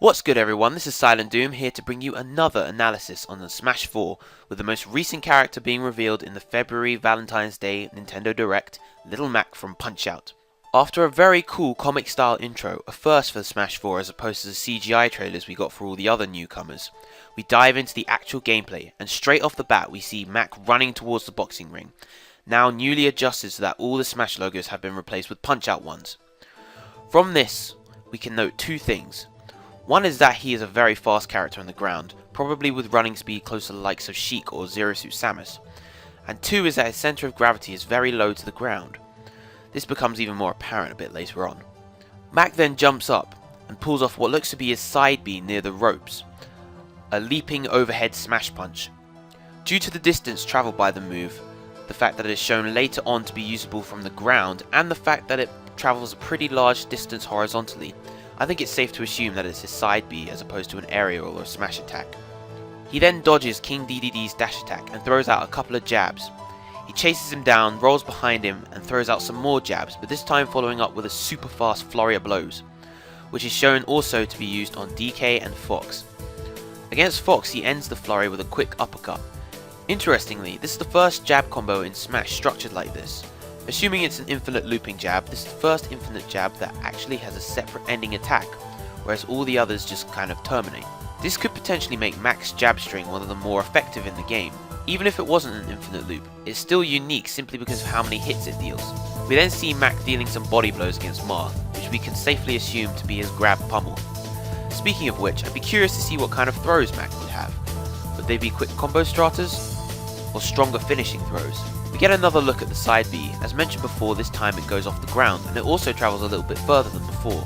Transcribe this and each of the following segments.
What's good everyone, this is Silent Doom here to bring you another analysis on the Smash 4, with the most recent character being revealed in the February Valentine's Day Nintendo Direct, Little Mac from Punch-Out! After a very cool comic style intro, a first for the Smash 4 as opposed to the CGI trailers we got for all the other newcomers, we dive into the actual gameplay, and straight off the bat we see Mac running towards the boxing ring, now newly adjusted so that all the Smash logos have been replaced with Punch-Out ones. From this, we can note two things. One is that he is a very fast character on the ground, probably with running speed close to the likes of Sheik or Zero Suit Samus. And two is that his centre of gravity is very low to the ground. This becomes even more apparent a bit later on. Mac then jumps up and pulls off what looks to be his side B near the ropes, a leaping overhead smash punch. Due to the distance travelled by the move, the fact that it is shown later on to be usable from the ground, and the fact that it travels a pretty large distance horizontally, I think it's safe to assume that it's his side B as opposed to an aerial or smash attack. He then dodges King Dedede's dash attack and throws out a couple of jabs. He chases him down, rolls behind him and throws out some more jabs, but this time following up with a super fast flurry of blows, which is shown also to be used on DK and Fox. Against Fox he ends the flurry with a quick uppercut. Interestingly, this is the first jab combo in Smash structured like this. Assuming it's an infinite looping jab, this is the first infinite jab that actually has a separate ending attack, whereas all the others just kind of terminate. This could potentially make Mac's jab string one of the more effective in the game. Even if it wasn't an infinite loop, it's still unique simply because of how many hits it deals. We then see Mac dealing some body blows against Marth, which we can safely assume to be his grab pummel. Speaking of which, I'd be curious to see what kind of throws Mac would have. Would they be quick combo stratas, or stronger finishing throws? We get another look at the side B. As mentioned before, this time it goes off the ground and it also travels a little bit further than before.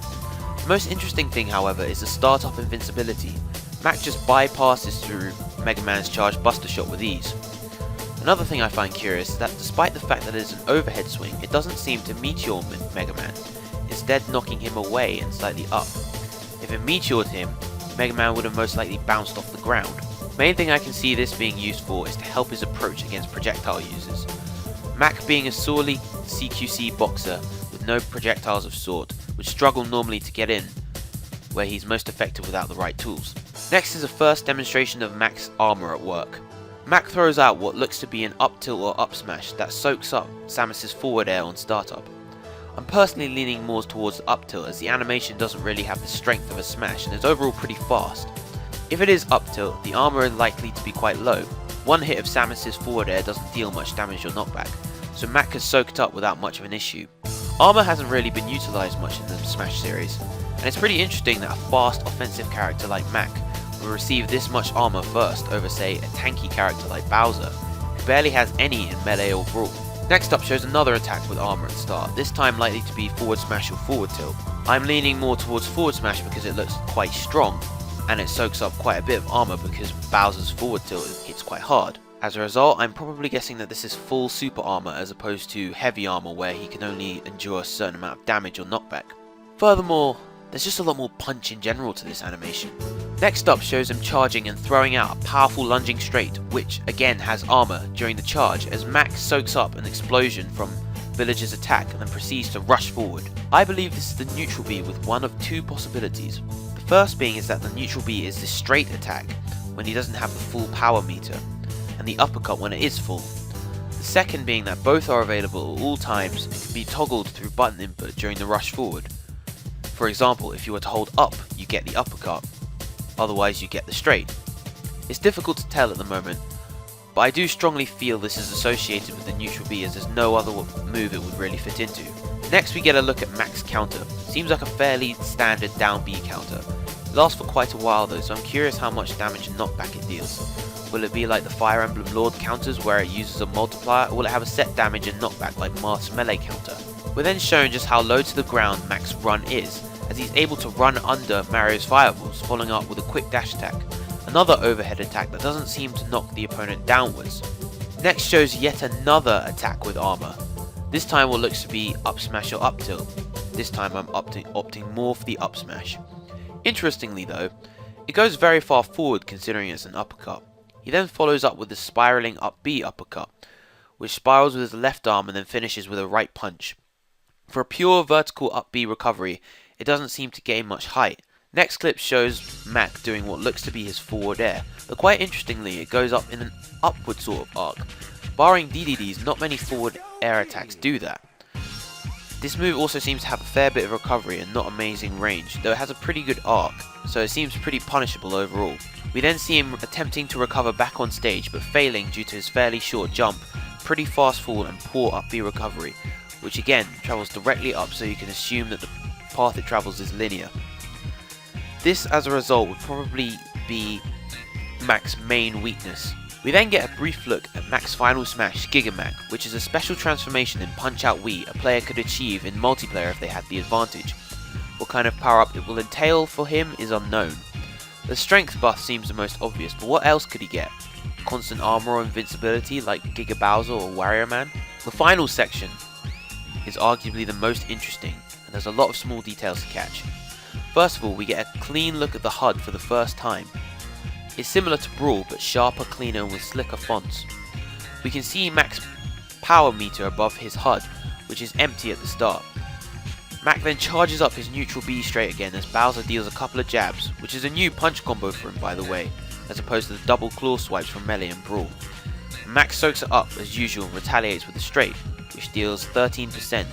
The most interesting thing however is the start-up invincibility. Mac just bypasses through Mega Man's charged Buster Shot with ease. Another thing I find curious is that despite the fact that it is an overhead swing, it doesn't seem to meteor Mega Man, instead knocking him away and slightly up. If it meteored him, Mega Man would have most likely bounced off the ground. Main thing I can see this being used for is to help his approach against projectile users. Mac, being a sorely CQC boxer with no projectiles of sort, would struggle normally to get in where he's most effective without the right tools. Next is a first demonstration of Mac's armor at work. Mac throws out what looks to be an up tilt or up smash that soaks up Samus's forward air on startup. I'm personally leaning more towards up tilt as the animation doesn't really have the strength of a smash and is overall pretty fast. If it is up tilt, the armor is likely to be quite low. One hit of Samus's forward air doesn't deal much damage or knockback, so Mac has soaked up without much of an issue. Armor hasn't really been utilised much in the Smash series, and it's pretty interesting that a fast offensive character like Mac will receive this much armor first over say a tanky character like Bowser, who barely has any in melee or brawl. Next up shows another attack with armor at the start, this time likely to be forward smash or forward tilt. I'm leaning more towards forward smash because it looks quite strong, and it soaks up quite a bit of armor because Bowser's forward tilt hits quite hard. As a result, I'm probably guessing that this is full super armor as opposed to heavy armor where he can only endure a certain amount of damage or knockback. Furthermore, there's just a lot more punch in general to this animation. Next up shows him charging and throwing out a powerful lunging straight, which again has armor during the charge as Mac soaks up an explosion from Villager's attack and then proceeds to rush forward. I believe this is the neutral B with one of two possibilities. The first being is that the neutral B is the straight attack when he doesn't have the full power meter, and the uppercut when it is full. The second being that both are available at all times and can be toggled through button input during the rush forward. For example, if you were to hold up, you get the uppercut, otherwise you get the straight. It's difficult to tell at the moment, but I do strongly feel this is associated with the neutral B as there's no other move it would really fit into. Next we get a look at Mac's counter. Seems like a fairly standard down B counter. It lasts for quite a while though, so I'm curious how much damage and knockback it deals. Will it be like the Fire Emblem Lord counters where it uses a multiplier, or will it have a set damage and knockback like Marth's melee counter? We're then shown just how low to the ground Mac's run is, as he's able to run under Mario's fireballs, following up with a quick dash attack, another overhead attack that doesn't seem to knock the opponent downwards. Next shows yet another attack with armor. This time what looks to be up smash or up tilt. This time I'm opting more for the up smash. Interestingly though, it goes very far forward considering it's an uppercut. He then follows up with the spiraling up B uppercut, which spirals with his left arm and then finishes with a right punch. For a pure vertical up B recovery, it doesn't seem to gain much height. Next clip shows Mac doing what looks to be his forward air, but quite interestingly it goes up in an upward sort of arc. Barring DDDs, not many forward air attacks do that. This move also seems to have a fair bit of recovery and not amazing range, though it has a pretty good arc, so it seems pretty punishable overall. We then see him attempting to recover back on stage, but failing due to his fairly short jump, pretty fast fall and poor up B recovery, which again travels directly up, so you can assume that the path it travels is linear. This as a result would probably be Mac's main weakness. We then get a brief look at Mac's final smash, Giga Mac, which is a special transformation in Punch-Out Wii a player could achieve in multiplayer if they had the advantage. What kind of power up it will entail for him is unknown. The strength buff seems the most obvious, but what else could he get? Constant armor or invincibility like Giga Bowser or Wario Man? The final section is arguably the most interesting, and there's a lot of small details to catch. First of all, we get a clean look at the HUD for the first time. It's similar to Brawl, but sharper, cleaner, and with slicker fonts. We can see Mac's power meter above his HUD, which is empty at the start. Mac then charges up his neutral B straight again as Bowser deals a couple of jabs, which is a new punch combo for him by the way, as opposed to the double claw swipes from Melee and Brawl. Mac soaks it up as usual and retaliates with a straight, which deals 13%,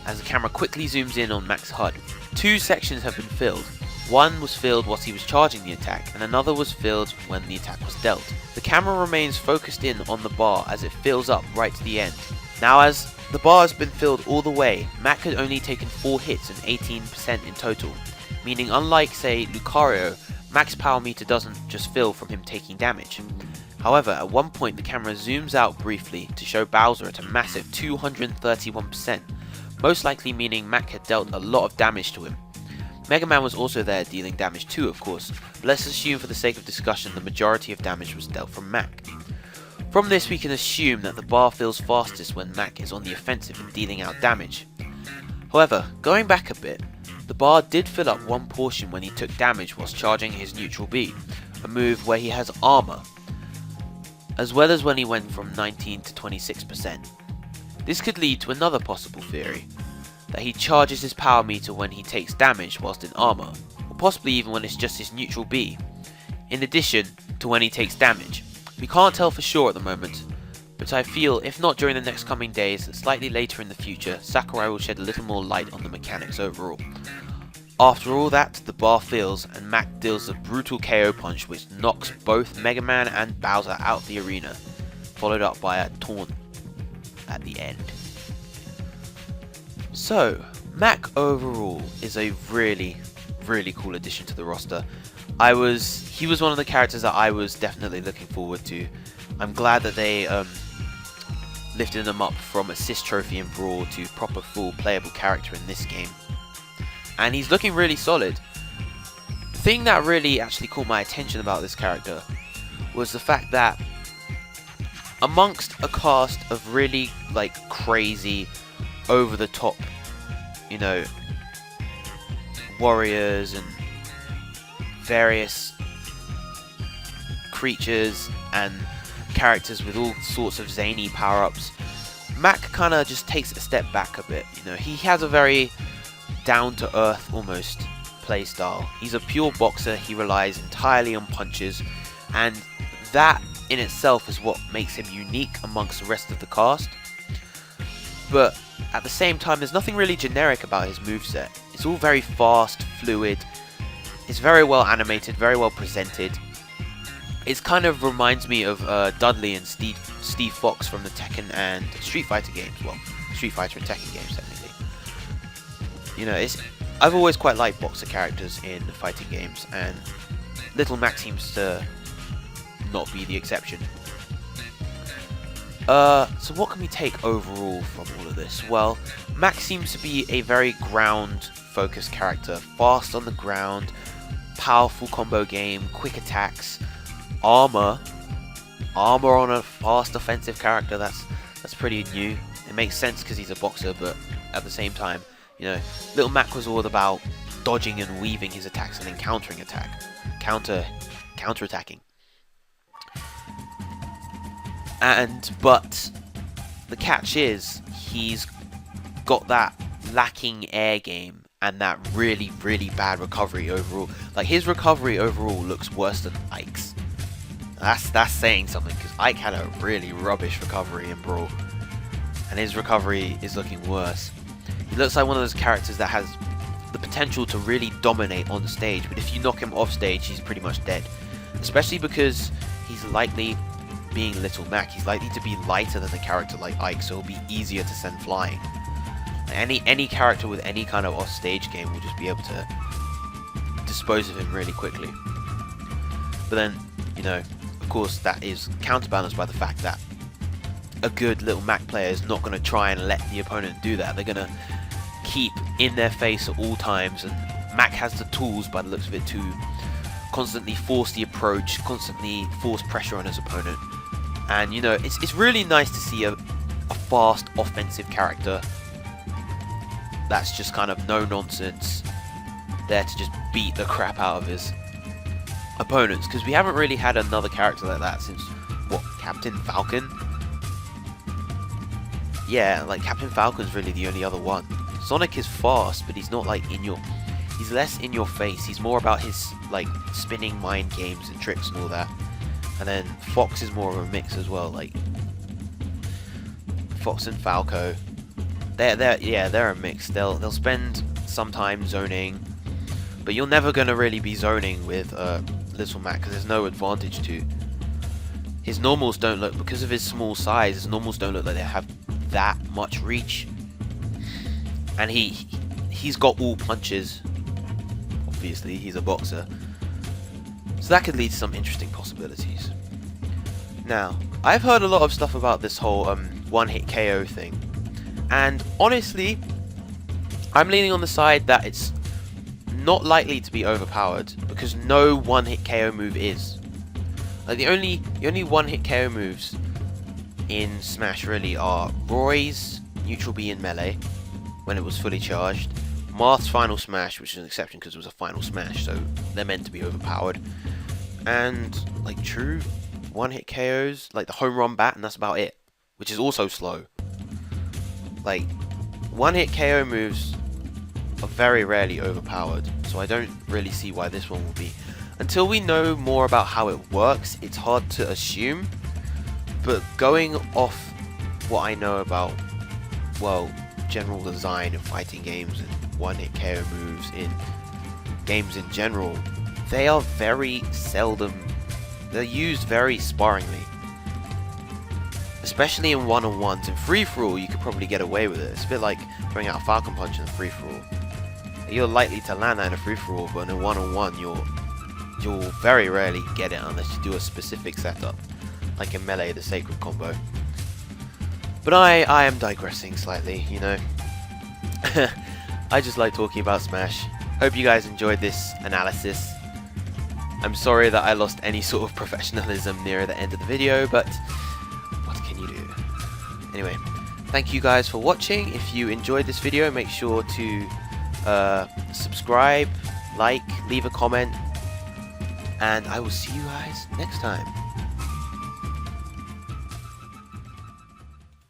as the camera quickly zooms in on Mac's HUD. Two sections have been filled. One was filled whilst he was charging the attack, and another was filled when the attack was dealt. The camera remains focused in on the bar as it fills up right to the end. Now as the bar has been filled all the way, Mac had only taken 4 hits and 18% in total, meaning unlike say Lucario, Mac's power meter doesn't just fill from him taking damage. However, at one point the camera zooms out briefly to show Bowser at a massive 231%, most likely meaning Mac had dealt a lot of damage to him. Mega Man was also there dealing damage too, of course, but let's assume for the sake of discussion the majority of damage was dealt from Mac. From this we can assume that the bar fills fastest when Mac is on the offensive and dealing out damage. However, going back a bit, the bar did fill up one portion when he took damage whilst charging his neutral B, a move where he has armor, as well as when he went from 19 to 26%. This could lead to another possible theory, that he charges his power meter when he takes damage whilst in armor, or possibly even when it's just his neutral B, in addition to when he takes damage. We can't tell for sure at the moment, but I feel if not during the next coming days, slightly later in the future, Sakurai will shed a little more light on the mechanics overall. After all that, the bar fills and Mac deals a brutal KO punch which knocks both Mega Man and Bowser out the arena, followed up by a taunt at the end. So, Mac overall is a really cool addition to the roster. He was one of the characters that I was definitely looking forward to. I'm glad that they lifted him up from assist trophy in Brawl to proper full playable character in this game. And he's looking really solid. The thing that really actually caught my attention about this character was the fact that amongst a cast of really crazy, over the top, warriors and various creatures and characters with all sorts of zany power-ups, Mac kind of just takes a step back a bit. He has a very down-to-earth almost playstyle. He's a pure boxer, he relies entirely on punches, and that in itself is what makes him unique amongst the rest of the cast. But at the same time, there's nothing really generic about his moveset. It's all very fast, fluid, it's very well animated, very well presented. It kind of reminds me of Dudley and Steve Fox from the Tekken and Street Fighter games. Well, Street Fighter and Tekken games technically. I've always quite liked boxer characters in fighting games, and Little Mac seems to not be the exception. So what can we take overall from all of this? Well, Mac seems to be a very ground-focused character, fast on the ground, powerful combo game, quick attacks, armor on a fast offensive character. That's pretty new. It makes sense because he's a boxer, but at the same time, Little Mac was all about dodging and weaving his attacks and then countering attack, counter-attacking. But the catch is, he's got that lacking air game and that really, really bad recovery overall. Like, his recovery overall looks worse than Ike's. That's saying something, because Ike had a really rubbish recovery in Brawl, and his recovery is looking worse. He looks like one of those characters that has the potential to really dominate on stage, but if you knock him off stage, he's pretty much dead. Especially because he's likely, being Little Mac, he's likely to be lighter than a character like Ike, so it'll be easier to send flying. Any character with any kind of off-stage game will just be able to dispose of him really quickly. But then, you know, of course, that is counterbalanced by the fact that a good Little Mac player is not going to try and let the opponent do that. They're going to keep in their face at all times, and Mac has the tools, by the looks of it, to constantly force the approach, constantly force pressure on his opponent. And, you know, it's really nice to see a fast offensive character that's just kind of no nonsense, there to just beat the crap out of his opponents, because we haven't really had another character like that since, what, Captain Falcon? Yeah, like, Captain Falcon's really the only other one. Sonic is fast, but he's not like he's less in your face. He's more about his like spinning mind games and tricks and all that. And then Fox is more of a mix as well. Like Fox and Falco, they're a mix. They'll spend some time zoning, but you're never gonna really be zoning with Little Mac, because there's no advantage to. His normals don't look, because of his small size, his normals don't look like they have that much reach. And he's got all punches. Obviously, he's a boxer. So that could lead to some interesting possibilities. Now, I've heard a lot of stuff about this whole one-hit KO thing. And honestly, I'm leaning on the side that it's not likely to be overpowered, because no one-hit KO move is. Like, the only one-hit KO moves in Smash really are Roy's Neutral B in Melee, when it was fully charged, Marth's Final Smash, which is an exception because it was a Final Smash, so they're meant to be overpowered, and like true one-hit KOs, like the Home Run Bat, and that's about it, which is also slow. Like, one-hit KO moves are very rarely overpowered, so I don't really see why this one will be. Until we know more about how it works, it's hard to assume, but going off what I know about, well, general design of fighting games and one-hit KO moves in games in general, they are very seldom, they're used very sparingly. Especially in one-on-ones. In free-for-all, you could probably get away with it. It's a bit like throwing out a Falcon Punch in a free-for-all. You're likely to land that in a free-for-all, but in a one-on-one, you'll very rarely get it unless you do a specific setup, like in Melee, the Sacred Combo. But I am digressing slightly, you know. I just like talking about Smash. Hope you guys enjoyed this analysis. I'm sorry that I lost any sort of professionalism near the end of the video, but what can you do? Anyway, thank you guys for watching. If you enjoyed this video, make sure to subscribe, like, leave a comment, and I will see you guys next time.